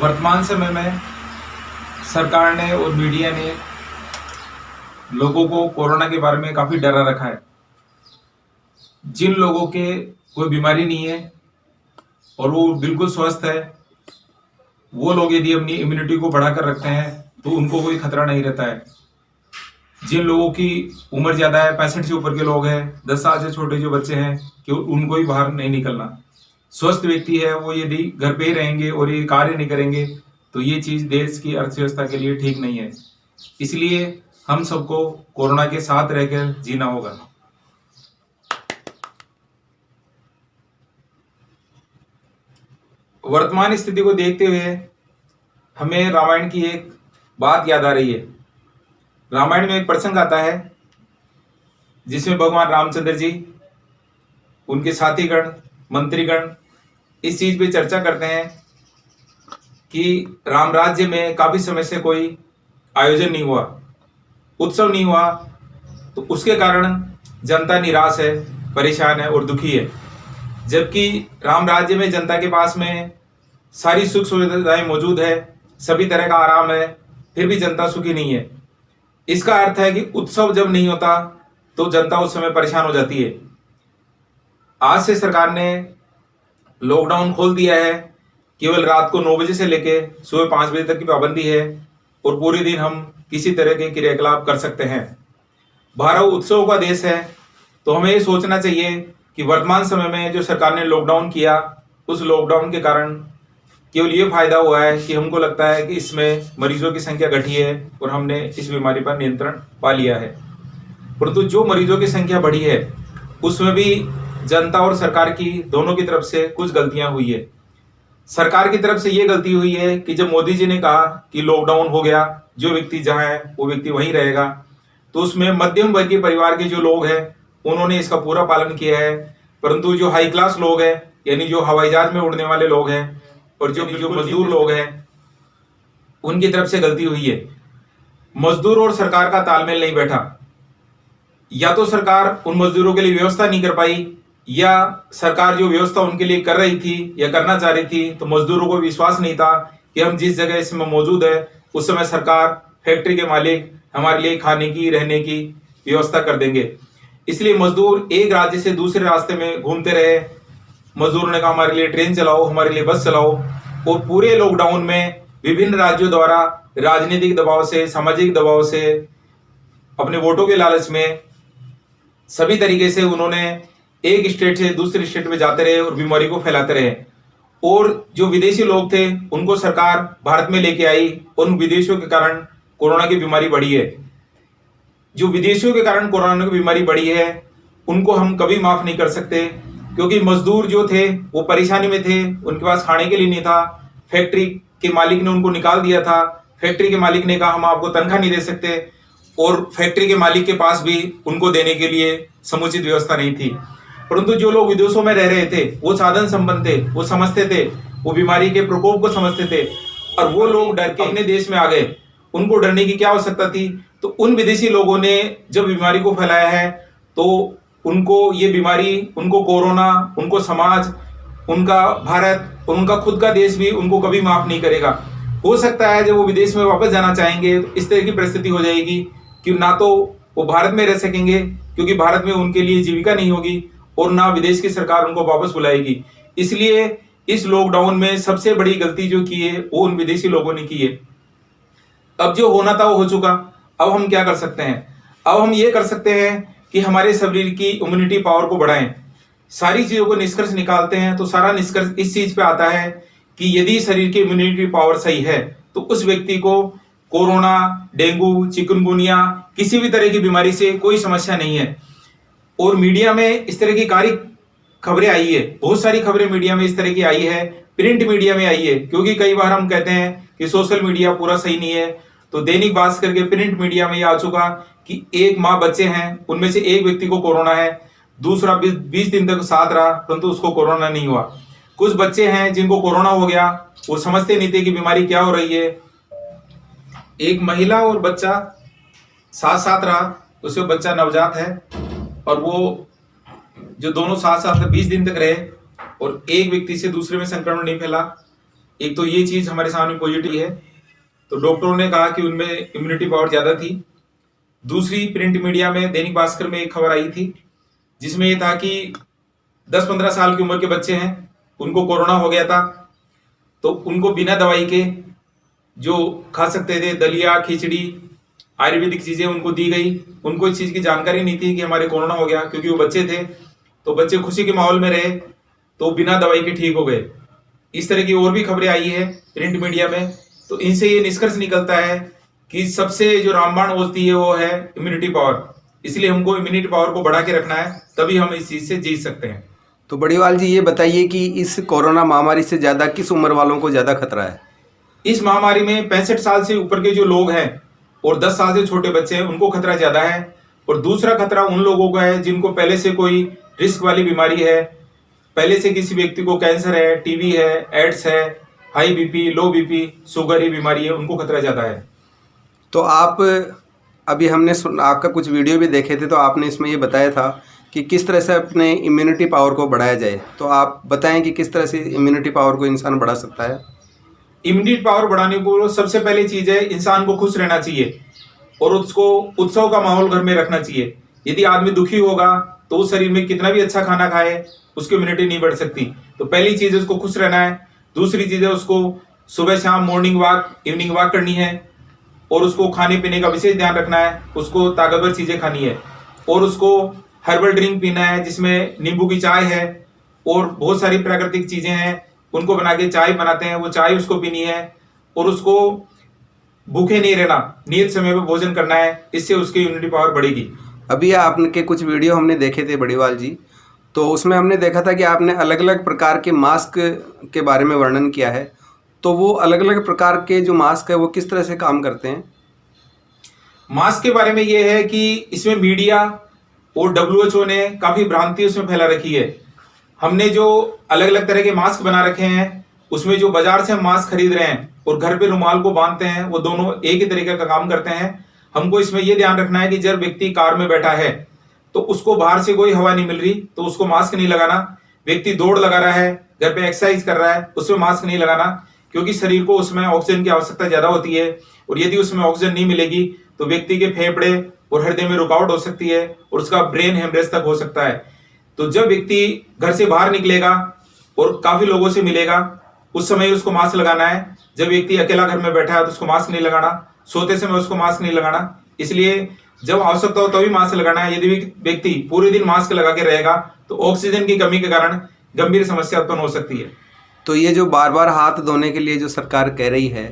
वर्तमान समय में सरकार ने और मीडिया ने लोगों को कोरोना के बारे में काफ़ी डरा रखा है। जिन लोगों के कोई बीमारी नहीं है और वो बिल्कुल स्वस्थ है, वो लोग यदि अपनी इम्यूनिटी को बढ़ाकर रखते हैं तो उनको कोई खतरा नहीं रहता है। जिन लोगों की उम्र ज़्यादा है, 65 से ऊपर के लोग हैं, 10 साल से छोटे जो बच्चे हैं, कि उनको ही बाहर नहीं निकलना। स्वस्थ व्यक्ति है वो यदि घर पे ही रहेंगे और ये कार्य नहीं करेंगे तो ये चीज़ देश की अर्थव्यवस्था के लिए ठीक नहीं है। इसलिए हम सबको कोरोना के साथ रहकर जीना होगा। वर्तमान स्थिति को देखते हुए हमें रामायण की एक बात याद आ रही है। रामायण में एक प्रसंग आता है जिसमें भगवान रामचंद्र जी, उनके साथीगण, मंत्रीगण इस चीज पे चर्चा करते हैं कि राम राज्य में काफी समय से कोई आयोजन नहीं हुआ, उत्सव नहीं हुआ, तो उसके कारण जनता निराश है, परेशान है और दुखी है। जबकि राम राज्य में जनता के पास में सारी सुख सुविधाएं मौजूद है, सभी तरह का आराम है, फिर भी जनता सुखी नहीं है। इसका अर्थ है कि उत्सव जब नहीं होता तो जनता उस समय परेशान हो जाती है। आज से सरकार ने लॉकडाउन खोल दिया है, केवल रात को 9 बजे से लेके सुबह 5 बजे तक की पाबंदी है और पूरे दिन हम किसी तरह के क्रियाकलाप कर सकते हैं। भारत उत्सव का देश है, तो हमें ये सोचना चाहिए कि वर्तमान समय में जो सरकार ने लॉकडाउन किया, उस लॉकडाउन के कारण केवल ये फायदा हुआ है कि हमको लगता है कि इसमें मरीजों की संख्या घटी है और हमने इस बीमारी पर नियंत्रण पा लिया है। परंतु जो मरीजों की संख्या बढ़ी है उसमें भी जनता और सरकार की दोनों की तरफ से कुछ गलतियां हुई है। सरकार की तरफ से ये गलती हुई है कि जब मोदी जी ने कहा कि लॉकडाउन हो गया, जो व्यक्ति जहां है वो व्यक्ति वहीं रहेगा, तो उसमें मध्यम वर्गीय परिवार के जो लोग हैं उन्होंने इसका पूरा पालन किया है। परंतु जो हाई क्लास लोग हैं, यानी जो हवाई जहाज में उड़ने वाले लोग हैं और जो मजदूर लोग हैं, उनकी तरफ से गलती हुई है। मजदूर और सरकार का तालमेल नहीं बैठा। या तो सरकार उन मजदूरों के लिए व्यवस्था नहीं कर पाई, या सरकार जो व्यवस्था उनके लिए कर रही थी या करना चाह रही थी तो मजदूरों को विश्वास नहीं था कि हम जिस जगह इसमें मौजूद है उस समय सरकार, फैक्ट्री के मालिक हमारे लिए खाने की, रहने की व्यवस्था कर देंगे। इसलिए मजदूर एक राज्य से दूसरे रास्ते में घूमते रहे। मजदूरों ने कहा हमारे लिए ट्रेन चलाओ, हमारे लिए बस चलाओ। और पूरे लॉकडाउन में विभिन्न राज्यों द्वारा राजनीतिक दबाव से, सामाजिक दबाव से, अपने वोटों के लालच में सभी तरीके से उन्होंने एक स्टेट से दूसरे स्टेट में जाते रहे और बीमारी को फैलाते रहे। और जो विदेशी लोग थे उनको सरकार भारत में लेके आई। उन विदेशियों के कारण कोरोना की बीमारी बढ़ी है। जो विदेशियों के कारण कोरोना की बीमारी बढ़ी है उनको हम कभी माफ नहीं कर सकते, क्योंकि मजदूर जो थे वो परेशानी में थे, उनके पास खाने के लिए नहीं था। फैक्ट्री के मालिक ने उनको निकाल दिया था। फैक्ट्री के मालिक ने कहा हम आपको तनख्वाह नहीं दे सकते, और फैक्ट्री के मालिक के पास भी उनको देने के लिए समुचित व्यवस्था नहीं थी। परंतु जो लोग विदेशों में रह रहे थे वो साधन संपन्न थे, वो समझते थे, वो बीमारी के प्रकोप को समझते थे, और वो लोग डर के अपने देश में आ गए। उनको डरने की क्या आवश्यकता थी? तो उन विदेशी लोगों ने जब बीमारी को फैलाया है तो उनको ये बीमारी, उनको कोरोना, उनको समाज, उनका भारत और उनका खुद का देश भी उनको कभी माफ नहीं करेगा। हो सकता है जब वो विदेश में वापस जाना चाहेंगे तो इस तरह की परिस्थिति हो जाएगी कि ना तो वो भारत में रह सकेंगे, क्योंकि भारत में उनके लिए जीविका नहीं होगी, और ना विदेश की सरकार उनको वापस बुलाएगी। इसलिए इस लॉकडाउन में सबसे बड़ी गलती जो की है वो उन विदेशी लोगों ने की है। अब जो होना था वो हो चुका। अब हम क्या कर सकते हैं? अब हम ये कर सकते हैं कि हमारे शरीर की इम्यूनिटी पावर को बढ़ाएं। सारी चीजों को निष्कर्ष निकालते हैं तो सारा निष्कर्ष इस चीज पे आता है कि यदि शरीर की इम्यूनिटी पावर सही है तो उस व्यक्ति को कोरोना, डेंगू, चिकनगुनिया, किसी भी तरह की बीमारी से कोई समस्या नहीं है। और मीडिया में इस तरह की कारी खबरें आई है, बहुत सारी खबरें मीडिया में इस तरह की आई है, प्रिंट मीडिया में आई है। क्योंकि कई बार हम कहते हैं कि सोशल मीडिया पूरा सही नहीं है, तो दैनिक भास्कर के प्रिंट मीडिया में ये आ चुका कि एक माँ बच्चे हैं, उनमें से एक व्यक्ति को कोरोना है, दूसरा 20 दिन तक साथ रहा परंतु उसको कोरोना नहीं हुआ। कुछ बच्चे हैं जिनको कोरोना हो गया, वो समझते नहीं थे कि बीमारी क्या हो रही है। एक महिला और बच्चा साथ साथ रहा, उससे बच्चा नवजात है, और वो जो दोनों साथ साथ 20 दिन तक रहे और एक व्यक्ति से दूसरे में संक्रमण नहीं फैला। एक तो ये चीज हमारे सामने पॉजिटिव है, तो डॉक्टरों ने कहा कि उनमें इम्यूनिटी पावर ज्यादा थी। दूसरी, प्रिंट मीडिया में दैनिक भास्कर में एक खबर आई थी जिसमें ये था कि 10-15 साल की उम्र के बच्चे हैं, उनको कोरोना हो गया था, तो उनको बिना दवाई के जो खा सकते थे दलिया, खिचड़ी, आयुर्वेदिक चीजें उनको दी गई। उनको इस चीज की जानकारी नहीं थी कि हमारे कोरोना हो गया, क्योंकि वो बच्चे थे, तो बच्चे खुशी के माहौल में रहे, तो बिना दवाई के ठीक हो गए। इस तरह की और भी खबरें आई है प्रिंट मीडिया में। तो इनसे ये निष्कर्ष निकलता है कि सबसे जो रामबाण होती है वो है इम्यूनिटी पावर। इसलिए हमको इम्यूनिटी पावर को बढ़ा के रखना है, तभी हम इस चीज से जीत सकते हैं। तो बड़ीवाल जी, ये बताइए कि इस कोरोना महामारी से ज़्यादा किस उम्र वालों को ज़्यादा खतरा है? इस महामारी में 65 साल से ऊपर के जो लोग हैं और 10 साल से छोटे बच्चे हैं, उनको खतरा ज्यादा है। और दूसरा खतरा उन लोगों का है जिनको पहले से कोई रिस्क वाली बीमारी है, पहले से किसी व्यक्ति को कैंसर है, टीबी है, एड्स है, हाई बीपी, लो बीपी, शुगर, ये बीमारी है, उनको खतरा ज्यादा है। तो आप अभी हमने आपका कुछ वीडियो भी देखे थे, तो आपने इसमें ये बताया था कि किस तरह से अपने इम्यूनिटी पावर को बढ़ाया जाए। तो आप बताएं कि किस तरह से इम्यूनिटी पावर को इंसान बढ़ा सकता है? इम्यूनिटी पावर बढ़ाने को सबसे पहली चीज है, इंसान को खुश रहना चाहिए और उसको उत्सव का माहौल घर में रखना चाहिए। यदि आदमी दुखी होगा तो उस शरीर में कितना भी अच्छा खाना खाए, उसकी इम्यूनिटी नहीं बढ़ सकती। तो पहली चीज है उसको खुश रहना है। दूसरी चीज है उसको सुबह शाम मॉर्निंग वॉक, इवनिंग वॉक करनी है, और उसको खाने पीने का विशेष ध्यान रखना है। उसको ताकतवर चीजें खानी है, और उसको हर्बल ड्रिंक पीना है जिसमें नींबू की चाय है और बहुत सारी प्राकृतिक चीजें हैं, उनको बना के चाय बनाते हैं, वो चाय उसको पीनी है। और उसको भूखे नहीं रहना, नियत समय पर भोजन करना है, इससे उसकी इम्यूनिटी पावर बढ़ेगी। अभी आपके कुछ वीडियो हमने देखे थे बड़ीवाल जी, तो उसमें हमने देखा था कि आपने अलग अलग प्रकार के मास्क के बारे में वर्णन किया है। तो वो अलग अलग प्रकार के जो मास्क है वो किस तरह से काम करते हैं? मास्क के बारे में ये है कि इसमें मीडिया और WHO ने काफी भ्रांति उसमें फैला रखी है। हमने जो अलग अलग तरह के मास्क बना रखे हैं, उसमें जो बाजार से हम मास्क खरीद रहे हैं और घर पे रुमाल को बांधते हैं, वो दोनों एक ही तरीके का काम करते हैं। हमको इसमें यह ध्यान रखना है कि जब व्यक्ति कार में बैठा है तो उसको बाहर से कोई हवा नहीं मिल रही, तो उसको मास्क नहीं लगाना। व्यक्ति दौड़ लगा रहा है, घर पे एक्सरसाइज कर रहा है, उसमें मास्क नहीं लगाना, क्योंकि शरीर को उसमें ऑक्सीजन की आवश्यकता ज्यादा होती है, और यदि उसमें ऑक्सीजन नहीं मिलेगी तो व्यक्ति के फेफड़े और हृदय में रुकावट हो सकती है और उसका ब्रेन हेमरेज तक हो सकता है। तो जब व्यक्ति घर से बाहर निकलेगा और काफी लोगों से मिलेगा, उस समय उसको मास्क लगाना है। जब व्यक्ति अकेला घर में बैठा है तो उसको मास्क नहीं लगाना, सोते समय उसको मास्क नहीं लगाना। इसलिए जब आवश्यकता हो तभी मास्क लगाना है। यदि व्यक्ति पूरे दिन मास्क लगा के रहेगा तो ऑक्सीजन की कमी के कारण गंभीर समस्या उत्पन्न हो सकती है। तो ये जो बार बार हाथ धोने के लिए जो सरकार कह रही है,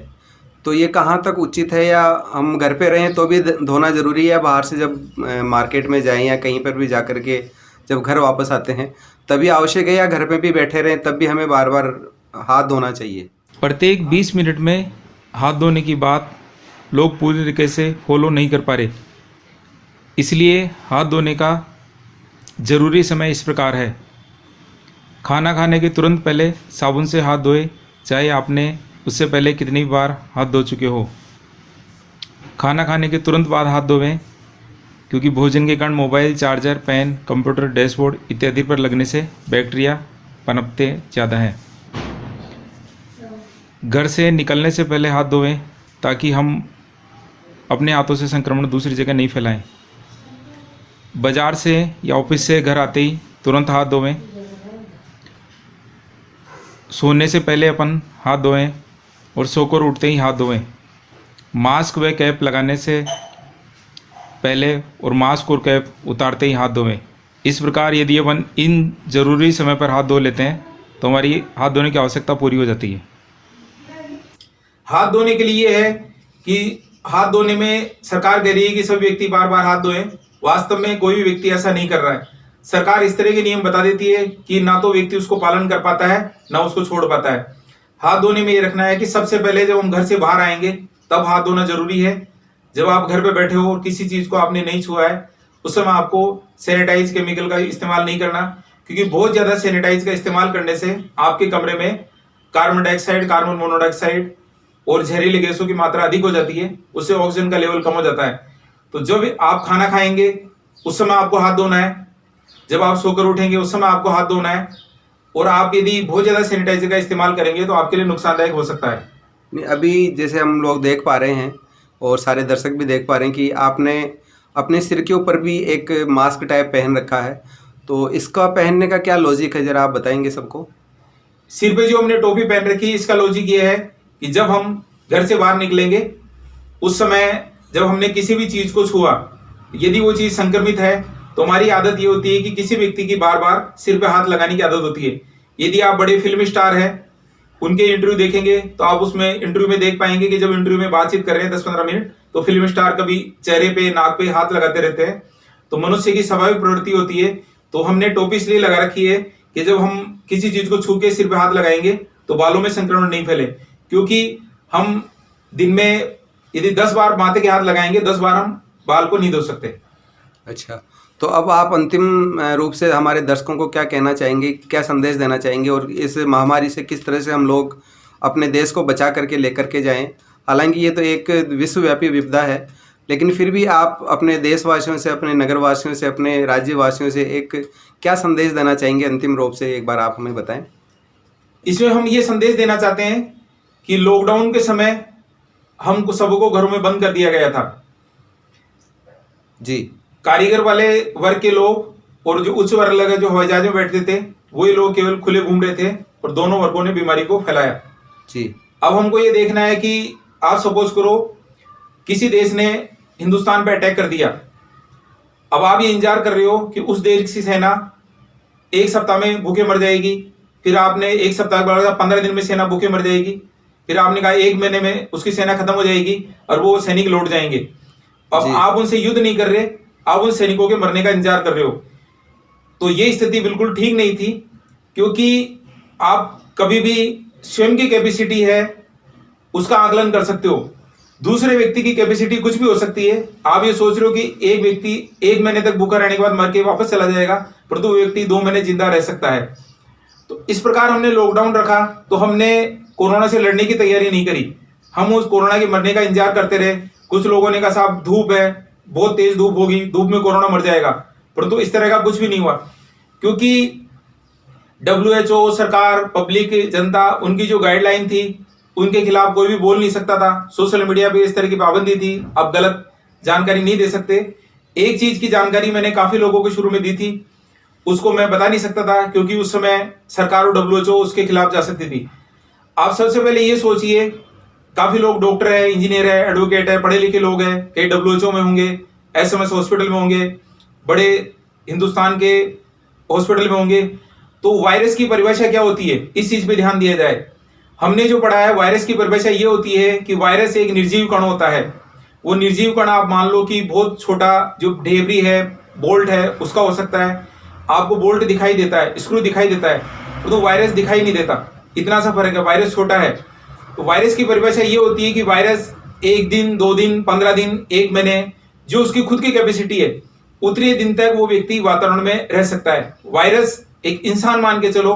तो ये कहाँ तक उचित है? या हम घर पे रहें तो भी धोना ज़रूरी है, बाहर से जब मार्केट में जाएं या कहीं पर भी जा कर के जब घर वापस आते हैं तभी आवश्यक है, या घर पे भी बैठे रहें तब भी हमें बार बार हाथ धोना चाहिए? प्रत्येक 20 मिनट में हाथ धोने की बात लोग पूरी तरीके से फॉलो नहीं कर पा रहे। इसलिए हाथ धोने का ज़रूरी समय इस प्रकार है। खाना खाने के तुरंत पहले साबुन से हाथ धोए, चाहे आपने उससे पहले कितनी बार हाथ धो चुके हो। खाना खाने के तुरंत बाद हाथ धोवें, क्योंकि भोजन के कारण mobile, charger, pen, computer, dashboard इत्यादि पर लगने से बैक्टीरिया पनपते ज़्यादा हैं। घर से निकलने से पहले हाथ धोवें ताकि हम अपने हाथों से संक्रमण दूसरी जगह नहीं फैलाएं। बाजार से या ऑफिस से घर आते ही तुरंत हाथ धोवें। सोने से पहले अपन हाथ धोएं और सोकर उठते ही हाथ धोएं। मास्क व कैप लगाने से पहले और मास्क और कैप उतारते ही हाथ धोएं। इस प्रकार यदि अपन इन जरूरी समय पर हाथ धो लेते हैं तो हमारी हाथ धोने की आवश्यकता पूरी हो जाती है। हाथ धोने के लिए है कि हाथ धोने में सरकार कह रही है कि सभी व्यक्ति बार बार हाथ धोएं। वास्तव में कोई भी व्यक्ति ऐसा नहीं कर रहा है। सरकार इस तरह के नियम बता देती है कि ना तो व्यक्ति उसको पालन कर पाता है, ना उसको छोड़ पाता है। हाथ धोने में ये रखना है कि सबसे पहले जब हम घर से बाहर आएंगे तब हाथ धोना जरूरी है। जब आप घर पे बैठे हो और किसी चीज को आपने नहीं छुआ है, उस समय आपको सैनिटाइज केमिकल का इस्तेमाल नहीं करना, क्योंकि बहुत ज्यादा सैनिटाइज का इस्तेमाल करने से आपके कमरे में कार्बन डाइऑक्साइड, कार्बन मोनोऑक्साइड और जहरीली गैसों की मात्रा अधिक हो जाती है, उससे ऑक्सीजन का लेवल कम हो जाता है। तो जब आप खाना खाएंगे उस समय आपको हाथ धोना है, जब आप सोकर उठेंगे उस समय आपको हाथ धोना है, और आप यदि बहुत ज़्यादा सैनिटाइजर का इस्तेमाल करेंगे तो आपके लिए नुकसानदायक हो सकता है। नहीं, अभी जैसे हम लोग देख पा रहे हैं और सारे दर्शक भी देख पा रहे हैं कि आपने अपने सिर के ऊपर भी एक मास्क टाइप पहन रखा है, तो इसका पहनने का क्या लॉजिक है, ज़रा आप बताएंगे सबको। सिर पे जो हमने टोपी पहन रखी है, इसका लॉजिक ये है कि जब हम घर से बाहर निकलेंगे उस समय जब हमने किसी भी चीज़ को छुआ, यदि वो चीज़ संक्रमित है तो हमारी आदत ये होती है कि किसी व्यक्ति की बार बार सिर पे हाथ लगाने की आदत होती है। यदि आप बड़े फिल्म स्टार हैं, उनके इंटरव्यू देखेंगे तो आप उसमें इंटरव्यू में देख पाएंगे कि जब इंटरव्यू में बातचीत कर रहे हैं 10-15 मिनट, तो फिल्म स्टार कभी चेहरे पे, नाक पे हाथ लगाते रहते हैं। तो मनुष्य की स्वाभाविक प्रवृत्ति होती है। तो हमने टोपी इसलिए लगा रखी है कि जब हम किसी चीज को छू के सिर पे हाथ लगाएंगे तो बालों में संक्रमण नहीं फैले, क्योंकि हम दिन में यदि 10 बार माथे के हाथ लगाएंगे 10 बार हम बाल को नहीं धो सकते। अच्छा, तो अब आप अंतिम रूप से हमारे दर्शकों को क्या कहना चाहेंगे, क्या संदेश देना चाहेंगे और इस महामारी से किस तरह से हम लोग अपने देश को बचा करके लेकर के जाएं। हालांकि ये तो एक विश्वव्यापी विपदा है, लेकिन फिर भी आप अपने देशवासियों से, अपने नगरवासियों से, अपने राज्यवासियों से एक क्या संदेश देना चाहेंगे अंतिम रूप से, एक बार आप हमें बताएं। इसमें हम ये संदेश देना चाहते हैं कि लॉकडाउन के समय हमको सबको घरों में बंद कर दिया गया था। जी, कारीगर वाले वर्ग के लोग और जो उच्च वर्ग लगे, जो हवाई जहाज में बैठते थे, वही लोग केवल खुले घूम रहे थे और दोनों वर्गों ने बीमारी को फैलाया। जी, अब हमको ये देखना है कि आप सपोज करो किसी देश ने हिंदुस्तान पे अटैक कर दिया। अब आप ये इंतजार कर रहे हो कि उस देश की सेना 1 सप्ताह में भूखे मर जाएगी, फिर आपने 1 सप्ताह के बाद 15 दिन में सेना भूखे मर जाएगी, फिर आपने कहा 1 महीने में उसकी सेना खत्म हो जाएगी और वो सैनिक लौट जाएंगे। अब आप उनसे युद्ध नहीं कर रहे, आप उन सैनिकों के मरने का इंतजार कर रहे हो। तो ये स्थिति बिल्कुल ठीक नहीं थी, क्योंकि आप कभी भी स्वयं की कैपेसिटी है उसका आकलन कर सकते हो, दूसरे व्यक्ति की कैपेसिटी कुछ भी हो सकती है। आप ये सोच रहे हो कि एक व्यक्ति 1 महीने तक भूखा रहने के बाद मर के वापस चला जाएगा, परंतु वो व्यक्ति 2 महीने जिंदा रह सकता है। तो इस प्रकार हमने लॉकडाउन रखा तो हमने कोरोना से लड़ने की तैयारी नहीं करी, हम उस कोरोना के मरने का इंतजार करते रहे। कुछ लोगों ने कहा साहब धूप है, बहुत तेज धूप होगी, धूप में कोरोना मर जाएगा, परंतु इस तरह का कुछ भी नहीं हुआ, क्योंकि WHO, सरकार, पब्लिक, जनता, उनकी जो गाइडलाइन थी उनके खिलाफ कोई भी बोल नहीं सकता था। सोशल मीडिया पे इस तरह की पाबंदी थी, अब गलत जानकारी नहीं दे सकते। एक चीज की जानकारी मैंने काफी लोगों को शुरू में दी थी, उसको मैं बता नहीं सकता था क्योंकि उस समय सरकार और WHO उसके खिलाफ जा सकती थी। आप सबसे पहले ये सोचिए, काफी लोग डॉक्टर है, इंजीनियर है, एडवोकेट है, पढ़े लिखे लोग हैं, कई WHO में होंगे, SMS हॉस्पिटल में होंगे, बड़े हिंदुस्तान के हॉस्पिटल में होंगे। तो वायरस की परिभाषा क्या होती है, इस चीज पे ध्यान दिया जाए। हमने जो पढ़ा है, वायरस की परिभाषा ये होती है कि वायरस एक निर्जीव कण होता है। वो निर्जीव कण आप मान लो कि बहुत छोटा जो ढेबरी है, बोल्ट है, उसका हो सकता है। आपको बोल्ट दिखाई देता है, स्क्रू दिखाई देता है, तो वायरस दिखाई नहीं देता, इतना सा फर्क है, वायरस छोटा है। तो वायरस की परिभाषा ये होती है कि वायरस 1 दिन, 2 दिन, 15 दिन, 1 महीने, जो उसकी खुद की कैपेसिटी है उतने दिन तक वो व्यक्ति वातावरण में रह सकता है। वायरस एक इंसान मान के चलो,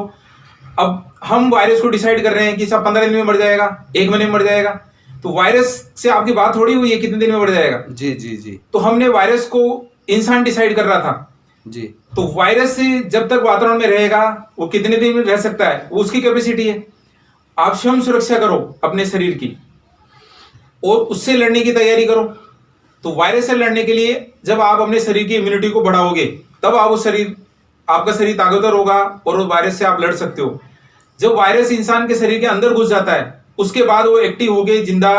अब हम वायरस को डिसाइड कर रहे हैं कि सब 15 दिन में मर जाएगा, 1 महीने में मर जाएगा, तो वायरस से आपकी बात थोड़ी हुई है कितने दिन में मर जाएगा। जी जी जी, तो हमने वायरस को इंसान डिसाइड कर रहा था जी। तो वायरस से जब तक वातावरण में रहेगा वो कितने दिन में रह सकता है, वो उसकी कैपेसिटी है। आप स्वयं सुरक्षा करो अपने शरीर की और उससे लड़ने की तैयारी करो। तो वायरस से लड़ने के लिए जब आप अपने शरीर की इम्यूनिटी को बढ़ाओगे तब आप आपका शरीर ताकतवर होगा और उस वायरस से आप लड़ सकते हो। जब वायरस इंसान के शरीर के अंदर घुस जाता है उसके बाद वो एक्टिव होके जिंदा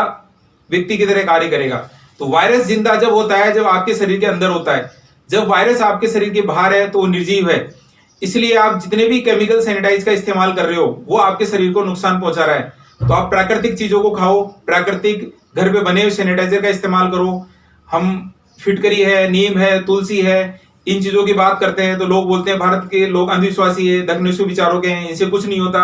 व्यक्ति की तरह कार्य करेगा। तो वायरस जिंदा जब होता है जब आपके शरीर के अंदर होता है, जब वायरस आपके शरीर के बाहर है तो वो निर्जीव है। इसलिए आप जितने भी केमिकल सैनिटाइज का इस्तेमाल कर रहे हो वो आपके शरीर को नुकसान पहुंचा रहा है। तो आप प्राकृतिक चीजों को खाओ, प्राकृतिक घर पे बने हुए सैनिटाइजर का इस्तेमाल करो। हम फिटकरी है, नीम है, तुलसी है, इन चीजों की बात करते हैं तो लोग बोलते हैं भारत के लोग अंधविश्वासी है, दक्षिण विचारों के हैं, इनसे कुछ नहीं होता।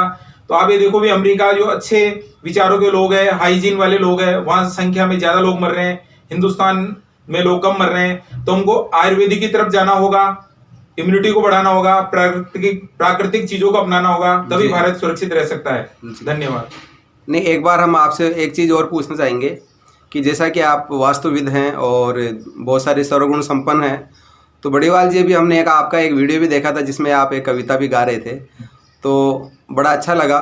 तो आप ये देखो भी अमेरिका जो अच्छे विचारों के लोग हैं, हाइजीन वाले लोग हैं, वहां संख्या में ज्यादा लोग मर रहे हैं, हिंदुस्तान में लोग कम मर रहे हैं। तो हमको आयुर्वेदिक की तरफ जाना होगा, इम्यूनिटी को बढ़ाना होगा, प्राकृतिक चीजों को अपनाना होगा, तभी भारत सुरक्षित रह सकता है। धन्यवाद। नहीं, एक बार हम आपसे एक चीज़ और पूछना चाहेंगे कि जैसा कि आप वास्तुविद हैं और बहुत सारे सर्वगुण संपन्न हैं, तो बड़ीवाल जी भी हमने आपका एक वीडियो भी देखा था जिसमें आप एक कविता भी गा रहे थे। तो बड़ा अच्छा लगा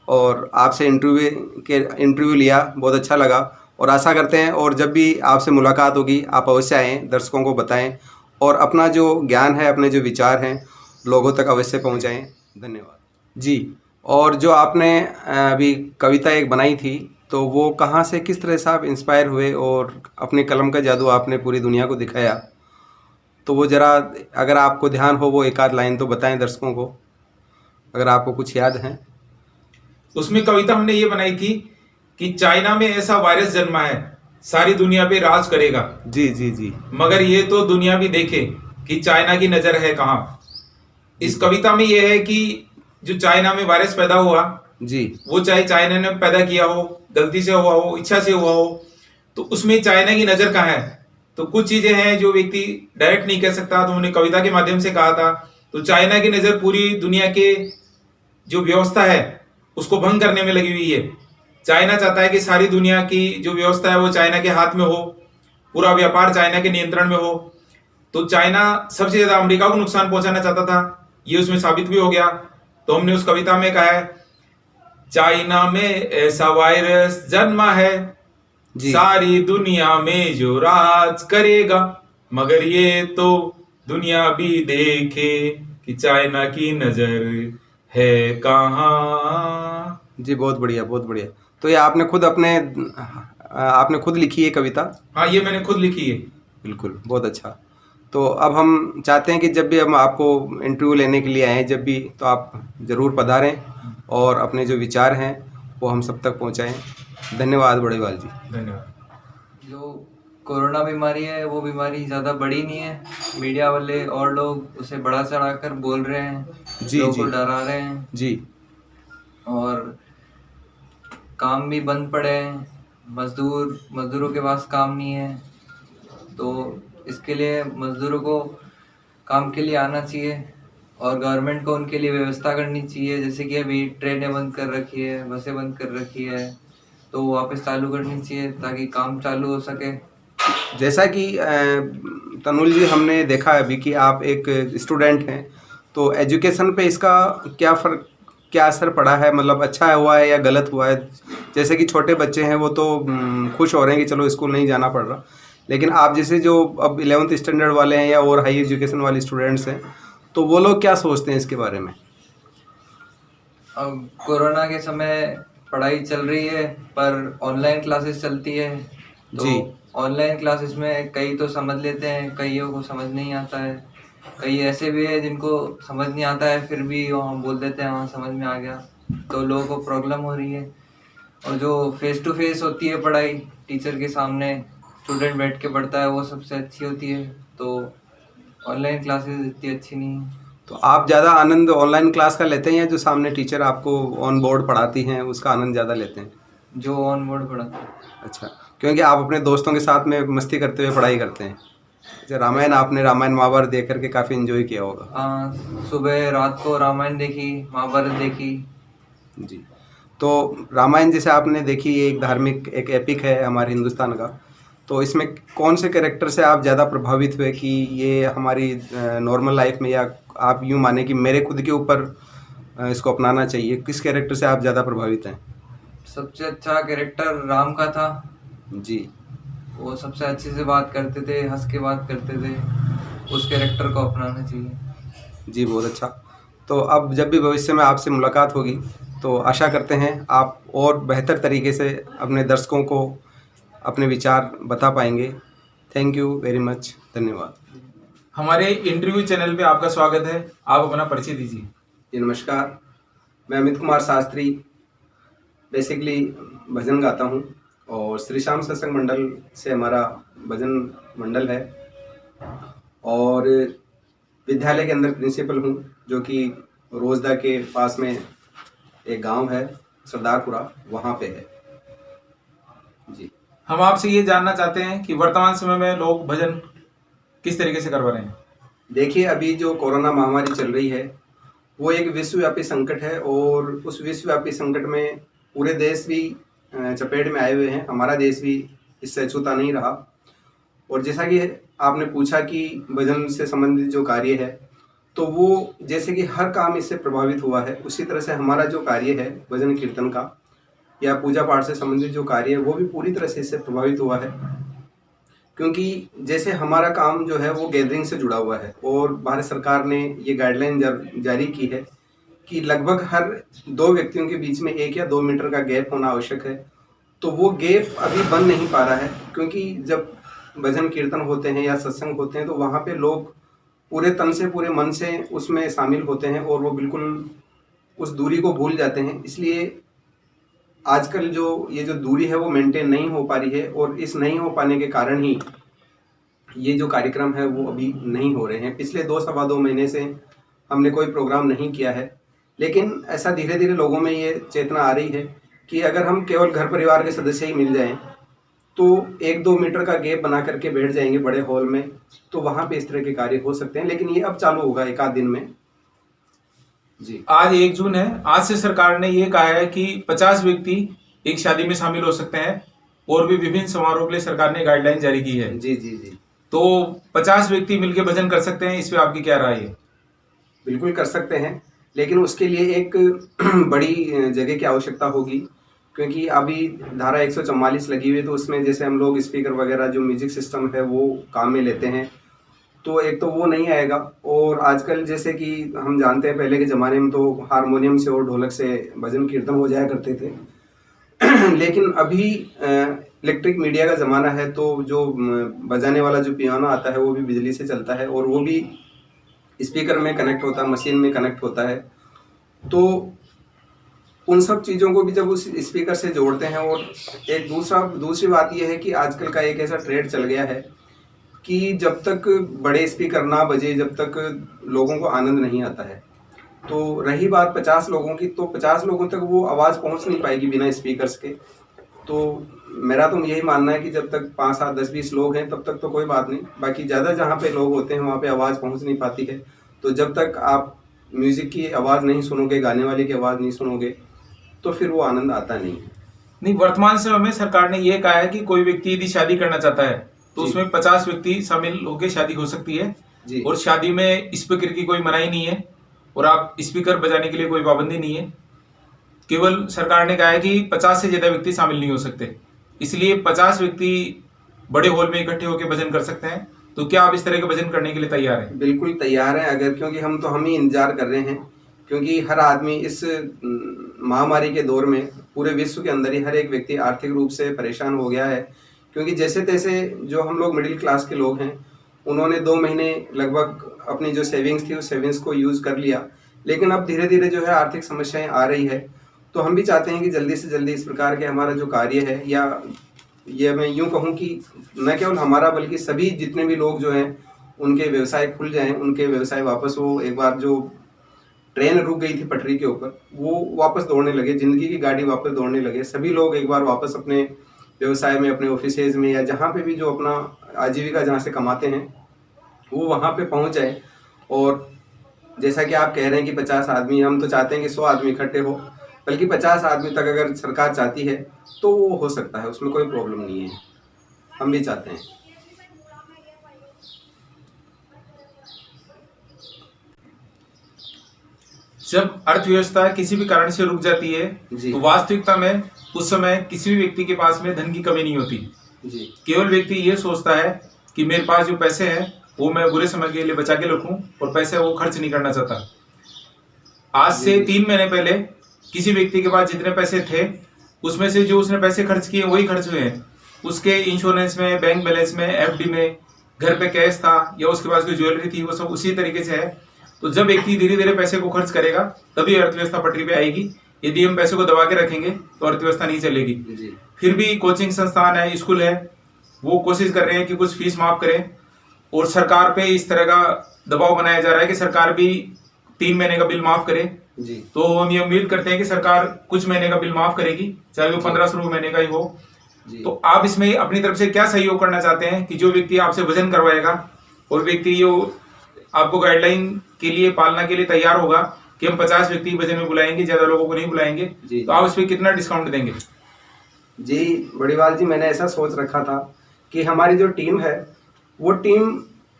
और आपसे इंटरव्यू लिया, बहुत अच्छा लगा और आशा करते हैं और जब भी आपसे मुलाकात होगी आप अवश्य आएँ, दर्शकों को बताएं और अपना जो ज्ञान है, अपने जो विचार हैं लोगों तक अवश्य पहुंचाएं। धन्यवाद जी। और जो आपने अभी कविता एक बनाई थी, तो वो कहाँ से, किस तरह से आप इंस्पायर हुए और अपने कलम का जादू आपने पूरी दुनिया को दिखाया, तो वो ज़रा अगर आपको ध्यान हो वो एक आध लाइन तो बताएं दर्शकों को, अगर आपको कुछ याद है। उसमें कविता हमने ये बनाई थी कि चाइना में ऐसा वायरस जन्मा है, सारी दुनिया पे राज करेगा, जी जी जी मगर ये तो दुनिया भी देखे कि चाइना की नजर है कहाँ। इस कविता में ये है कि जो चाइना में वायरस पैदा हुआ, जी वो चाहे चाइना ने पैदा किया हो, गलती से हुआ हो, इच्छा से हुआ हो, तो उसमें चाइना की नजर कहाँ है। तो कुछ चीजें हैं जो व्यक्ति डायरेक्ट नहीं कह सकता, तो उन्होंने कविता के माध्यम से कहा था। तो चाइना की नजर पूरी दुनिया के जो व्यवस्था है उसको भंग करने में लगी हुई है। चाइना चाहता है कि सारी दुनिया की जो व्यवस्था है वो चाइना के हाथ में हो, पूरा व्यापार चाइना के नियंत्रण में हो। तो चाइना सबसे ज्यादा अमेरिका को नुकसान पहुंचाना चाहता था, ये उसमें साबित भी हो गया। तो हमने उस कविता में कहा है, चाइना में ऐसा वायरस जन्मा है, जी सारी दुनिया में जो राज करेगा, मगर ये तो दुनिया भी देखे कि चाइना की नजर है कहाँ। जी, बहुत बढ़िया बहुत बढ़िया। तो ये आपने खुद लिखी है कविता? हाँ, ये मैंने खुद लिखी है। बिल्कुल, बहुत अच्छा। तो अब हम चाहते हैं कि जब भी हम आपको इंटरव्यू लेने के लिए आएँ जब भी, तो आप ज़रूर पधारें और अपने जो विचार हैं वो हम सब तक पहुंचाएं। धन्यवाद बड़ेवाल जी। धन्यवाद। जो कोरोना बीमारी है वो बीमारी ज़्यादा बड़ी नहीं है, मीडिया वाले और लोग उसे बढ़ा चढ़ा कर बोल रहे हैं, जी लोगों जी को डरा रहे हैं जी और काम भी बंद पड़े हैं, मज़दूरों के पास काम नहीं है। तो इसके लिए मज़दूरों को काम के लिए आना चाहिए और गवर्नमेंट को उनके लिए व्यवस्था करनी चाहिए। जैसे कि अभी ट्रेनें बंद कर रखी है, बसें बंद कर रखी है, तो वापस चालू करनी चाहिए ताकि काम चालू हो सके। जैसा कि तनुल जी, हमने देखा है अभी कि आप एक स्टूडेंट हैं, तो एजुकेशन पे इसका क्या असर पड़ा है, मतलब अच्छा हुआ है या गलत हुआ है? जैसे कि छोटे बच्चे हैं वो तो खुश हो रहे हैं कि चलो स्कूल नहीं जाना पड़ रहा, लेकिन आप जैसे जो अब 11th स्टैंडर्ड वाले हैं या और हाई एजुकेशन वाले स्टूडेंट्स हैं, तो वो लोग क्या सोचते हैं इसके बारे में? अब कोरोना के समय पढ़ाई चल रही है पर ऑनलाइन क्लासेस चलती है, तो जी ऑनलाइन क्लासेस में कई तो समझ लेते हैं, कईयों को समझ नहीं आता है। कई ऐसे भी है जिनको समझ नहीं आता है फिर भी वहाँ बोल देते हैं हाँ समझ में आ गया, तो लोगों को प्रॉब्लम हो रही है। और जो फेस टू फेस होती है पढ़ाई, टीचर के सामने स्टूडेंट बैठ के पढ़ता है, वो सबसे अच्छी होती है। तो ऑनलाइन क्लासेस इतनी अच्छी नहीं है। तो आप ज़्यादा आनंद ऑनलाइन क्लास का लेते हैं या जो सामने टीचर आपको ऑन बोर्ड पढ़ाती हैं उसका आनंद ज़्यादा लेते हैं? जो ऑन बोर्ड पढ़ाता है। अच्छा, क्योंकि आप अपने दोस्तों के साथ में मस्ती करते हुए पढ़ाई करते हैं। जैसे रामायण, आपने रामायण महाभारत देख करके काफ़ी एंजॉय किया होगा। सुबह रात को रामायण देखी, महाभारत देखी। जी, तो रामायण जैसे आपने देखी, ये एक धार्मिक एक एपिक है हमारे हिंदुस्तान का, तो इसमें कौन से कैरेक्टर से आप ज़्यादा प्रभावित हुए कि ये हमारी नॉर्मल लाइफ में, या आप यूँ माने कि मेरे खुद के ऊपर इसको अपनाना चाहिए, किस कैरेक्टर से आप ज़्यादा प्रभावित हैं? सबसे अच्छा कैरेक्टर राम का था। जी वो सबसे अच्छे से बात करते थे, हंस के बात करते थे, उस कैरेक्टर को अपनाना चाहिए। जी, बहुत अच्छा। तो अब जब भी भविष्य में आपसे मुलाकात होगी तो आशा करते हैं आप और बेहतर तरीके से अपने दर्शकों को अपने विचार बता पाएंगे। थैंक यू वेरी मच, धन्यवाद। हमारे इंटरव्यू चैनल पे आपका स्वागत है, आप अपना परिचय दीजिए। जी नमस्कार, मैं अमित कुमार शास्त्री, बेसिकली भजन गाता हूँ और श्री श्याम सत्संग मंडल से हमारा भजन मंडल है और विद्यालय के अंदर प्रिंसिपल हूँ, जो कि रोजदा के पास में एक गांव है सरदारपुरा, वहाँ पे है। जी, हम आपसे ये जानना चाहते हैं कि वर्तमान समय में लोग भजन किस तरीके से करवा रहे हैं। देखिए अभी जो कोरोना महामारी चल रही है वो एक विश्वव्यापी संकट है और उस विश्वव्यापी संकट में पूरे देश भी चपेट में आए हुए हैं, हमारा देश भी इससे अछूता नहीं रहा। और जैसा कि आपने पूछा कि भजन से संबंधित जो कार्य है, तो वो जैसे कि हर काम इससे प्रभावित हुआ है, उसी तरह से हमारा जो कार्य है भजन कीर्तन का या पूजा पाठ से संबंधित जो कार्य है वो भी पूरी तरह से इससे प्रभावित हुआ है। क्योंकि जैसे हमारा काम जो है वो गैदरिंग से जुड़ा हुआ है और भारत सरकार ने ये गाइडलाइन जारी की है कि लगभग हर 2 व्यक्तियों के बीच में 1 या 2 मीटर का गैप होना आवश्यक है। तो वो गैप अभी बन नहीं पा रहा है, क्योंकि जब भजन कीर्तन होते हैं या सत्संग होते हैं तो वहाँ पे लोग पूरे तन से पूरे मन से उसमें शामिल होते हैं और वो बिल्कुल उस दूरी को भूल जाते हैं। इसलिए आजकल जो ये जो दूरी है वो मेंटेन नहीं हो पा रही है और इस नहीं हो पाने के कारण ही ये जो कार्यक्रम है वो अभी नहीं हो रहे हैं। पिछले 2 सवा 2 महीने से हमने कोई प्रोग्राम नहीं किया है, लेकिन ऐसा धीरे धीरे लोगों में ये चेतना आ रही है कि अगर हम केवल घर परिवार के सदस्य ही मिल जाएं तो 1-2 मीटर का गैप बना करके बैठ जाएंगे बड़े हॉल में, तो वहाँ पे इस तरह के कार्य हो सकते हैं। लेकिन ये अब चालू होगा 1 आध दिन में जी। आज 1 जून है, आज से सरकार ने ये कहा है कि 50 व्यक्ति एक शादी में शामिल हो सकते हैं और भी विभिन्न समारोह के लिए सरकार ने गाइडलाइन जारी की है। जी जी जी, तो 50 व्यक्ति मिलकर भजन कर सकते हैं, इस पे आपकी क्या राय है? बिल्कुल कर सकते हैं, लेकिन उसके लिए एक बड़ी जगह की आवश्यकता होगी, क्योंकि अभी धारा 144 लगी हुई है, तो उसमें जैसे हम लोग स्पीकर वगैरह जो म्यूजिक सिस्टम है वो काम में लेते हैं, तो एक तो वो नहीं आएगा। और आजकल जैसे कि हम जानते हैं पहले के ज़माने में तो हारमोनियम से और ढोलक से भजन कीर्तन हो जाया करते थे लेकिन अभी इलेक्ट्रिक मीडिया का ज़माना है, तो जो बजाने वाला जो पियानो आता है वो भी बिजली से चलता है और वो भी स्पीकर में कनेक्ट होता है, मशीन में कनेक्ट होता है। तो उन सब चीज़ों को भी जब उस स्पीकर से जोड़ते हैं, और एक दूसरी बात यह है कि आजकल का एक ऐसा ट्रेंड चल गया है कि जब तक बड़े स्पीकर ना बजे, जब तक लोगों को आनंद नहीं आता है। तो रही बात 50 लोगों की, तो 50 लोगों तक वो आवाज़ पहुंच नहीं पाएगी बिना स्पीकर्स के। तो मेरा तो यही मानना है कि जब तक 5, 7, 10, 20 लोग हैं तब तक तो कोई बात नहीं, बाकी ज़्यादा जहाँ पे लोग होते हैं वहाँ पे आवाज़ पहुँच नहीं पाती है। तो जब तक आप म्यूज़िक की आवाज़ नहीं सुनोगे, गाने वाले की आवाज़ नहीं सुनोगे, तो फिर वो आनंद आता नहीं है। नहीं, वर्तमान समय में सरकार ने ये कहा है कि कोई व्यक्ति यदि शादी करना चाहता है तो जी। उसमें 50 व्यक्ति शामिल होकर शादी हो सकती है जी और शादी में स्पीकर की कोई मनाही नहीं है और आप स्पीकर बजाने के लिए कोई पाबंदी नहीं है। केवल सरकार ने कहा है कि 50 से ज्यादा व्यक्ति शामिल नहीं हो सकते, इसलिए 50 व्यक्ति बड़े हॉल में इकट्ठे होकर भजन कर सकते हैं। तो क्या आप इस तरह के भजन करने के लिए तैयार हैं? बिल्कुल तैयार हैं, अगर क्योंकि हम ही इंतजार कर रहे हैं, क्योंकि हर आदमी इस महामारी के दौर में पूरे विश्व के अंदर ही हर एक व्यक्ति आर्थिक रूप से परेशान हो गया है। क्योंकि जैसे तैसे जो हम लोग मिडिल क्लास के लोग हैं, उन्होंने 2 महीने लगभग अपनी जो सेविंग्स थी उस सेविंग्स को यूज़ कर लिया, लेकिन अब धीरे धीरे जो है आर्थिक समस्याएं आ रही है। तो हम भी चाहते हैं कि जल्दी से जल्दी इस प्रकार के हमारा जो कार्य है, या ये मैं यूँ कहूँ कि न केवल हमारा बल्कि सभी जितने भी लोग जो हैं उनके व्यवसाय खुल जाएं, उनके व्यवसाय वापस वो एक बार जो ट्रेन रुक गई थी पटरी के ऊपर वो वापस दौड़ने लगे, ज़िंदगी की गाड़ी वापस दौड़ने लगे, सभी लोग एक बार वापस अपने व्यवसाय में, अपने ऑफिसेज में या जहाँ पे भी जो अपना आजीविका जहाँ से कमाते हैं वो वहाँ पे पहुँच जाए। और जैसा कि आप कह रहे हैं कि 50 आदमी, हम तो चाहते हैं कि 100 आदमी इकट्ठे हो, बल्कि 50 आदमी तक अगर सरकार चाहती है तो वो हो सकता है, उसमें कोई प्रॉब्लम नहीं है, हम भी चाहते हैं। जब अर्थव्यवस्था किसी भी कारण से रुक जाती है जी। तो वास्तविकता में उस समय किसी भी व्यक्ति के पास में धन की कमी नहीं होती। जी केवल व्यक्ति ये सोचता है कि मेरे पास जो पैसे हैं वो मैं बुरे समय के लिए बचा के रखूं और पैसे वो खर्च नहीं करना चाहता। आज से 3 महीने पहले किसी व्यक्ति के पास जितने पैसे थे उसमें से जो उसने पैसे खर्च किए वही खर्च हुए हैं। उसके इंश्योरेंस में, बैंक बैलेंस में, एफडी में, घर पे कैश था या उसके पास कोई ज्वेलरी थी, वो सब उसी तरीके से है। तो जब व्यक्ति धीरे धीरे पैसे को खर्च करेगा तभी अर्थव्यवस्था पटरी पे आएगी। यदि हम पैसे को दबा के रखेंगे तो अर्थव्यवस्था नहीं चलेगी। जी फिर भी कोचिंग संस्थान है, स्कूल है, वो कोशिश कर रहे हैं कि कुछ फीस माफ करें और सरकार पे इस तरह का दबाव बनाया जा रहा है कि सरकार भी 3 महीने का बिल माफ करे। जी तो हम ये उम्मीद करते हैं कि सरकार कुछ महीने का बिल माफ करेगी, चाहे वो 1500 महीने का ही हो। जी तो आप इसमें अपनी तरफ से क्या सहयोग करना चाहते हैं कि जो व्यक्ति आपसे भजन करवाएगा और व्यक्ति जो आपको गाइडलाइन के लिए पालना के लिए तैयार होगा कि हम 50 व्यक्ति भजन में बुलाएंगे, ज्यादा लोगों को नहीं बुलाएंगे, तो आप इस पर कितना डिस्काउंट देंगे? जी बड़ीवाल जी, मैंने ऐसा सोच रखा था कि हमारी जो टीम है वो टीम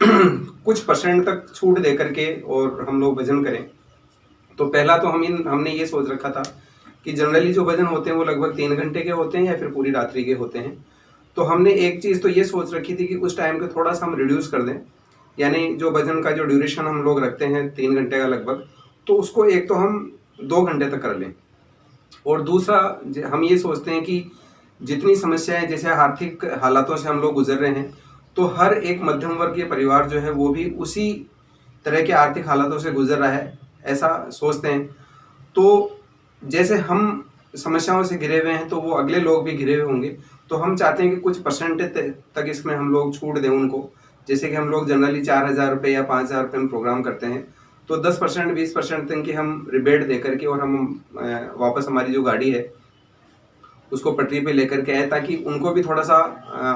कुछ परसेंट तक छूट दे करके और हम लोग भजन करें। तो पहला तो हमने ये सोच रखा था कि जनरली जो भजन होते हैं वो लगभग 3 घंटे के होते हैं या फिर पूरी रात्रि के होते हैं। तो हमने एक चीज़ तो ये सोच रखी थी कि उस टाइम को थोड़ा सा हम रिड्यूस कर दें, यानी जो भजन का जो ड्यूरेशन हम लोग रखते हैं 3 घंटे का लगभग, तो उसको एक तो हम 2 घंटे तक कर लें। और दूसरा हम ये सोचते हैं कि जितनी समस्याएं जैसे आर्थिक हालातों से हम लोग गुजर रहे हैं, तो हर एक मध्यम वर्गीय परिवार जो है वो भी उसी तरह के आर्थिक हालातों से गुजर रहा है, ऐसा सोचते हैं। तो जैसे हम समस्याओं से घिरे हुए हैं तो वो अगले लोग भी घिरे हुए होंगे। तो हम चाहते हैं कि कुछ परसेंटेज तक इसमें हम लोग छूट दें उनको। जैसे कि हम लोग जनरली 4,000 रुपये या 5,000 रुपये में प्रोग्राम करते हैं, तो 10% 20% तक की हम रिबेट दे करके और हम वापस हमारी जो गाड़ी है उसको पटरी पे लेकर के आए, ताकि उनको भी थोड़ा सा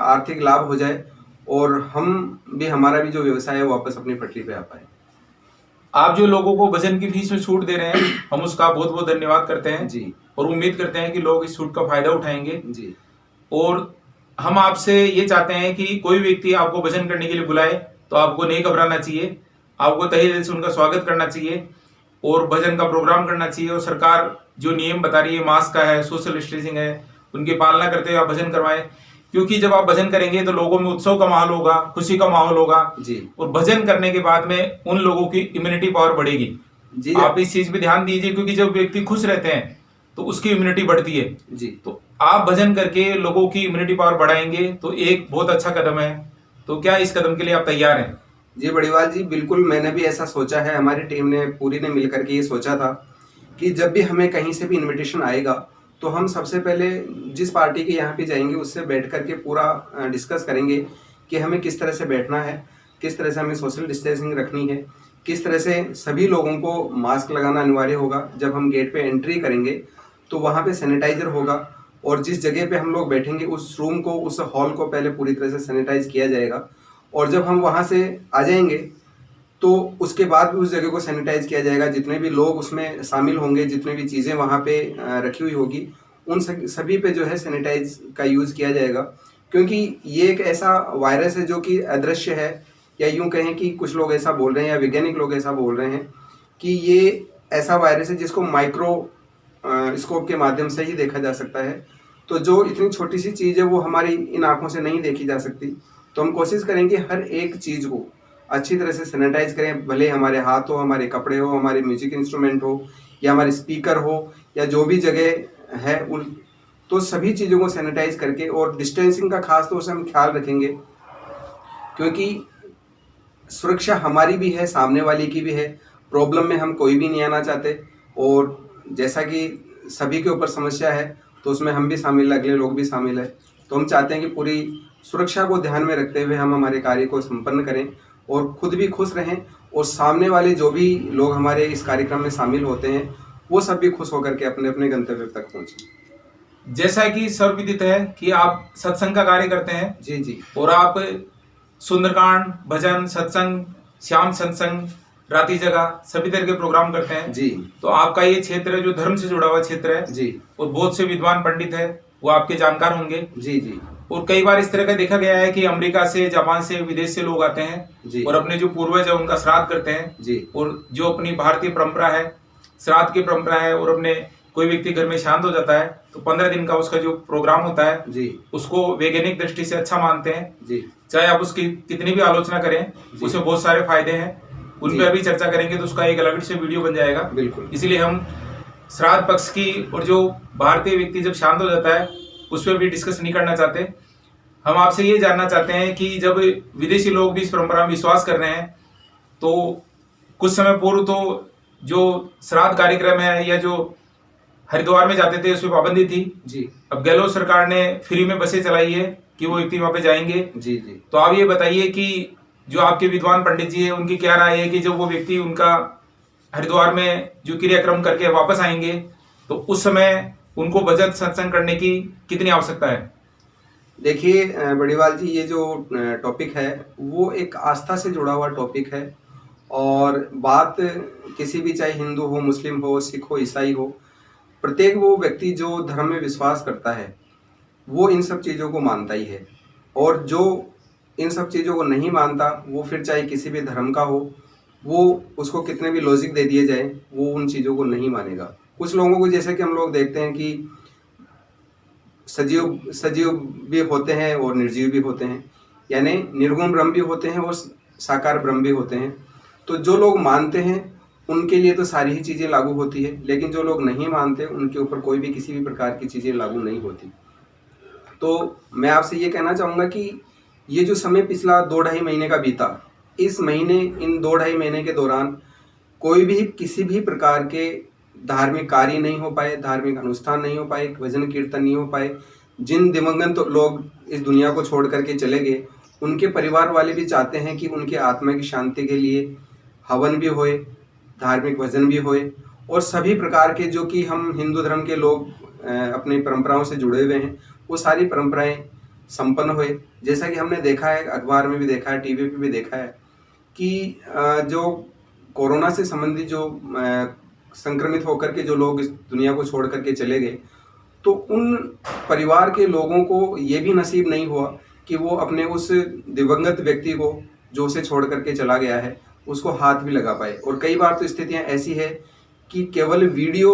आर्थिक लाभ हो जाए और हमारा भी जो व्यवसाय है वापस अपनी पटरी पे आ पाए। आप जो लोगों को भजन की फीस में छूट दे रहे हैं, हम उसका बहुत बहुत धन्यवाद करते हैं जी। और उम्मीद करते हैं कि लोग इस छूट का फायदा उठाएंगे जी। और हम आपसे ये चाहते हैं कि कोई व्यक्ति आपको भजन करने के लिए बुलाए तो आपको नहीं घबराना चाहिए, आपको तहे दिल से उनका स्वागत करना चाहिए और भजन का प्रोग्राम करना चाहिए। और सरकार जो नियम बता रही है, मास्क का है, सोशल डिस्टेंसिंग है, उनकी पालना करते हुए आप भजन करवाएं, क्योंकि जब आप भजन करेंगे तो लोगों में उत्सव का माहौल होगा, खुशी का माहौल होगा जी। और भजन करने के बाद में उन लोगों की इम्यूनिटी पावर बढ़ेगी जी। आप इस चीज पे ध्यान दीजिए, क्योंकि जब व्यक्ति खुश रहते हैं तो उसकी इम्यूनिटी बढ़ती है जी। तो आप भजन करके लोगों की इम्यूनिटी पावर बढ़ाएंगे तो एक बहुत अच्छा कदम है। तो क्या इस कदम के लिए आप तैयार हैं? जी बड़ीवाल जी, बिल्कुल मैंने भी ऐसा सोचा है। हमारी टीम ने पूरी ने मिलकर के ये सोचा था कि जब भी हमें कहीं से भी इनविटेशन आएगा तो हम सबसे पहले जिस पार्टी के यहाँ पे जाएंगे उससे बैठ करके पूरा डिस्कस करेंगे कि हमें किस तरह से बैठना है, किस तरह से हमें सोशल डिस्टेंसिंग रखनी है, किस तरह से सभी लोगों को मास्क लगाना अनिवार्य होगा। जब हम गेट पे एंट्री करेंगे तो वहाँ पे सैनिटाइजर होगा और जिस जगह पे हम लोग बैठेंगे उस रूम को, उस हॉल को पहले पूरी तरह से सैनिटाइज किया जाएगा। और जब हम वहाँ से आ जाएंगे तो उसके बाद भी उस जगह को सैनिटाइज किया जाएगा। जितने भी लोग उसमें शामिल होंगे, जितने भी चीज़ें वहाँ पे रखी हुई होगी, उन सभी पे जो है सैनिटाइज का यूज़ किया जाएगा। क्योंकि ये एक ऐसा वायरस है जो कि अदृश्य है, या यूँ कहें कि कुछ लोग ऐसा बोल रहे हैं या वैज्ञानिक लोग ऐसा बोल रहे हैं कि ये ऐसा वायरस है जिसको माइक्रो स्कोप के माध्यम से ही देखा जा सकता है। तो जो इतनी छोटी सी चीज़ है वो हमारी इन आँखों से नहीं देखी जा सकती। तो हम कोशिश करेंगे हर एक चीज़ को अच्छी तरह से सैनिटाइज करें, भले हमारे हाथ हो, हमारे कपड़े हो, हमारे म्यूजिक इंस्ट्रूमेंट हो या हमारे स्पीकर हो या जो भी जगह है उन, तो सभी चीज़ों को सैनिटाइज करके और डिस्टेंसिंग का खास तौर से हम ख्याल रखेंगे। क्योंकि सुरक्षा हमारी भी है, सामने वाले की भी है। प्रॉब्लम में हम कोई भी नहीं आना चाहते और जैसा कि सभी के ऊपर समस्या है तो उसमें हम भी शामिल, अगले लोग भी शामिल है। तो हम चाहते हैं कि पूरी सुरक्षा को ध्यान में रखते हुए हम हमारे कार्य को संपन्न करें और खुद भी खुश रहें और सामने वाले जो भी लोग हमारे इस कार्यक्रम में शामिल होते हैं वो सब भी खुश होकर के अपने अपने गंतव्य तक पहुँचें। जैसा कि सर्वविदित है कि आप सत्संग का कार्य करते हैं जी जी। और आप सुंदरकांड, भजन, सत्संग, श्याम सत्संग, राती जगह सभी तरह के प्रोग्राम करते हैं जी। तो आपका ये क्षेत्र है जो धर्म से जुड़ा हुआ क्षेत्र है जी। और बहुत से विद्वान पंडित है वो आपके जानकार होंगे। जी जी। और कई बार इस तरह का देखा गया है कि अमेरिका से, जापान से, विदेश से लोग आते हैं और अपने जो पूर्वज है उनका श्राद्ध करते हैं जी। और जो अपनी भारतीय परंपरा है, श्राद्ध की परंपरा है, और अपने कोई व्यक्ति घर में शांत हो जाता है तो 15 दिन का उसका जो प्रोग्राम होता है जी, उसको वैज्ञानिक दृष्टि से अच्छा मानते हैं जी। चाहे आप उसकी कितनी भी आलोचना करें, उसे बहुत सारे फायदे हैं, उन पर अभी चर्चा करेंगे तो उसका एक अलग से वीडियो बन जाएगा। बिल्कुल। इसलिए हम श्राद्ध पक्ष की और जो भारतीय व्यक्ति जब शांत हो जाता है उस पर भी डिस्कस नहीं करना चाहते। हम आपसे ये जानना चाहते हैं कि जब विदेशी लोग भी इस परंपरा में विश्वास कर रहे हैं तो कुछ समय पूर्व तो जो श्राद्ध कार्यक्रम है या जो हरिद्वार में जाते थे उसमें पाबंदी थी जी। अब गहलोत सरकार ने फ्री में बसें चलाई है कि वो व्यक्ति वहां पे जाएंगे। जी जी। तो आप ये बताइए कि जो आपके विद्वान पंडित जी है उनकी क्या राय है कि जब वो व्यक्ति उनका हरिद्वार में जो क्रियाक्रम करके वापस आएंगे तो उस समय उनको भजन सत्संग करने की कितनी आवश्यकता है? देखिए बड़ीवाल जी, ये जो टॉपिक है वो एक आस्था से जुड़ा हुआ टॉपिक है और बात किसी भी, चाहे हिंदू हो, मुस्लिम हो, सिख हो, ईसाई हो, प्रत्येक वो व्यक्ति जो धर्म में विश्वास करता है वो इन सब चीज़ों को मानता ही है। और जो इन सब चीज़ों को नहीं मानता, वो फिर चाहे किसी भी धर्म का हो, वो उसको कितने भी लॉजिक दे दिए जाए, वो उन चीज़ों को नहीं मानेगा। कुछ लोगों को जैसे कि हम लोग देखते हैं कि सजीव सजीव भी होते हैं और निर्जीव भी होते हैं, यानी निर्गुण ब्रह्म भी होते हैं और साकार ब्रह्म भी होते हैं। तो जो लोग मानते हैं उनके लिए तो सारी ही चीज़ें लागू होती है, लेकिन जो लोग नहीं मानते उनके ऊपर कोई भी किसी भी प्रकार की चीज़ें लागू नहीं होती। तो मैं आपसे ये कहना चाहूँगा कि ये जो समय पिछला 2-2.5 महीने का बीता, इस महीने इन 2-2.5 महीने के दौरान कोई भी किसी भी प्रकार के धार्मिक कार्य नहीं हो पाए, धार्मिक अनुष्ठान नहीं हो पाए, भजन कीर्तन नहीं हो पाए। जिन दिवंगत लोग इस दुनिया को छोड़ करके चले गए, उनके परिवार वाले भी चाहते हैं कि उनके आत्मा की शांति के लिए हवन भी होए, धार्मिक भजन भी होए और सभी प्रकार के जो कि हम हिंदू धर्म के लोग अपनी परंपराओं से जुड़े हुए हैं, वो सारी परंपराएं संपन्न हुए। जैसा कि हमने देखा है, अखबार में भी देखा है, टीवी पे भी देखा है कि जो कोरोना से संबंधित जो संक्रमित होकर के जो लोग इस दुनिया को छोड़ करके चले गए, तो उन परिवार के लोगों को ये भी नसीब नहीं हुआ कि वो अपने उस दिवंगत व्यक्ति को जो उसे छोड़ करके चला गया है, उसको हाथ भी लगा पाए। और कई बार तो स्थितियां ऐसी है कि केवल वीडियो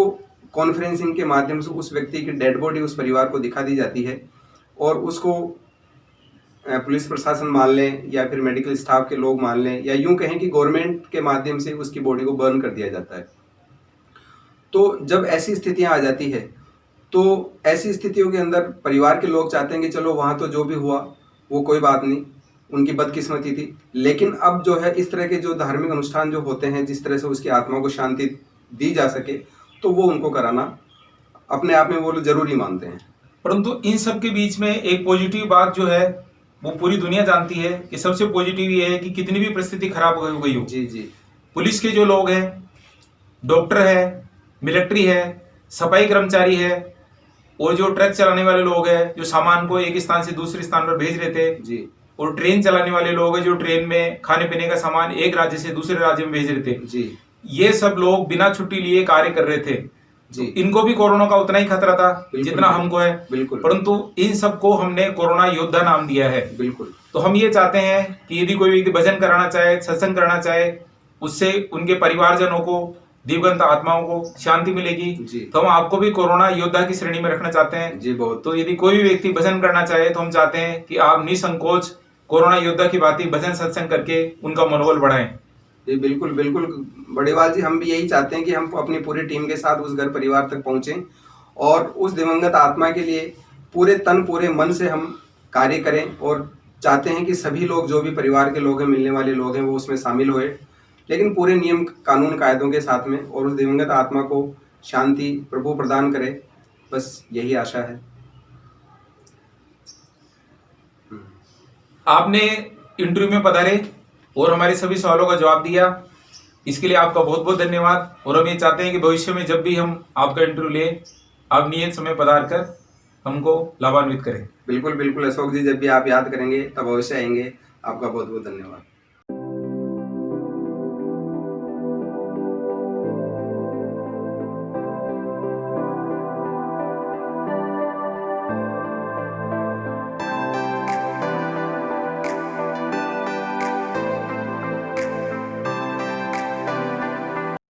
कॉन्फ्रेंसिंग के माध्यम से उस व्यक्ति की डेड बॉडी उस परिवार को दिखा दी जाती है और उसको पुलिस प्रशासन मान लें या फिर मेडिकल स्टाफ के लोग मान लें या यूं कहें कि गवर्नमेंट के माध्यम से उसकी बॉडी को बर्न कर दिया जाता है। तो जब ऐसी स्थितियां आ जाती है, तो ऐसी स्थितियों के अंदर परिवार के लोग चाहते हैं कि चलो वहाँ तो जो भी हुआ वो कोई बात नहीं, उनकी बदकिस्मती थी। लेकिन अब जो है इस तरह के जो धार्मिक अनुष्ठान जो होते हैं, जिस तरह से उसकी आत्मा को शांति दी जा सके, तो वो उनको कराना अपने आप में वो लोग जरूरी मानते हैं। परंतु इन सब के बीच में एक पॉजिटिव बात जो है वो पूरी दुनिया जानती है कि सबसे पॉजिटिव ये है कि कितनी भी परिस्थिति खराब हो गई हो, जी जी, पुलिस के जो लोग हैं, डॉक्टर है, मिलिट्री है, सफाई कर्मचारी है और जो ट्रक चलाने वाले लोग हैं जो सामान को एक स्थान से दूसरे स्थान पर भेज रहे थे जी और ट्रेन चलाने वाले लोग हैं जो ट्रेन में खाने पीने का सामान एक राज्य से दूसरे राज्य में भेज रहे थे, जी, ये सब लोग बिना छुट्टी लिए कार्य कर रहे थे जी। तो इनको भी कोरोना का उतना ही खतरा था जितना हमको है। बिल्कुल। परंतु इन सबको हमने कोरोना योद्धा नाम दिया है। बिल्कुल। तो हम ये चाहते हैं कि यदि कोई व्यक्ति भजन कराना चाहे, सत्संग करना चाहे, उससे उनके परिवारजनों को, दिवंगत आत्माओं को शांति मिलेगी। जी। तो हम आपको भी कोरोना योद्धा की श्रेणी में रखना चाहते हैं। जी बहुत। तो यदि कोई भी व्यक्ति भजन करना चाहे तो हम चाहते हैं कि आप निसंकोच कोरोना योद्धा की भांति भजन सत्संग करके उनका मनोबल बढ़ाएं। जी बिल्कुल बिल्कुल बड़ेवाल जी, हम भी यही चाहते हैं कि हम अपनी पूरी टीम के साथ उस घर परिवार तक पहुंचें और उस दिवंगत आत्मा के लिए पूरे तन पूरे मन से हम कार्य करें और चाहते हैं कि सभी लोग जो भी परिवार के लोग हैं, मिलने वाले लोग हैं, वो उसमें शामिल हुए, लेकिन पूरे नियम कानून कायदों के साथ में, और उस दिवंगत आत्मा को शांति प्रभु प्रदान करे, बस यही आशा है। आपने इंटरव्यू में पधारे और हमारे सभी सवालों का जवाब दिया, इसके लिए आपका बहुत बहुत धन्यवाद। और हम ये चाहते हैं कि भविष्य में जब भी हम आपका इंटरव्यू लें, आप नियत समय पधार कर हमको लाभान्वित करें। बिल्कुल बिल्कुल अशोक जी, जब भी आप याद करेंगे तब अवश्य आएंगे। आपका बहुत बहुत धन्यवाद।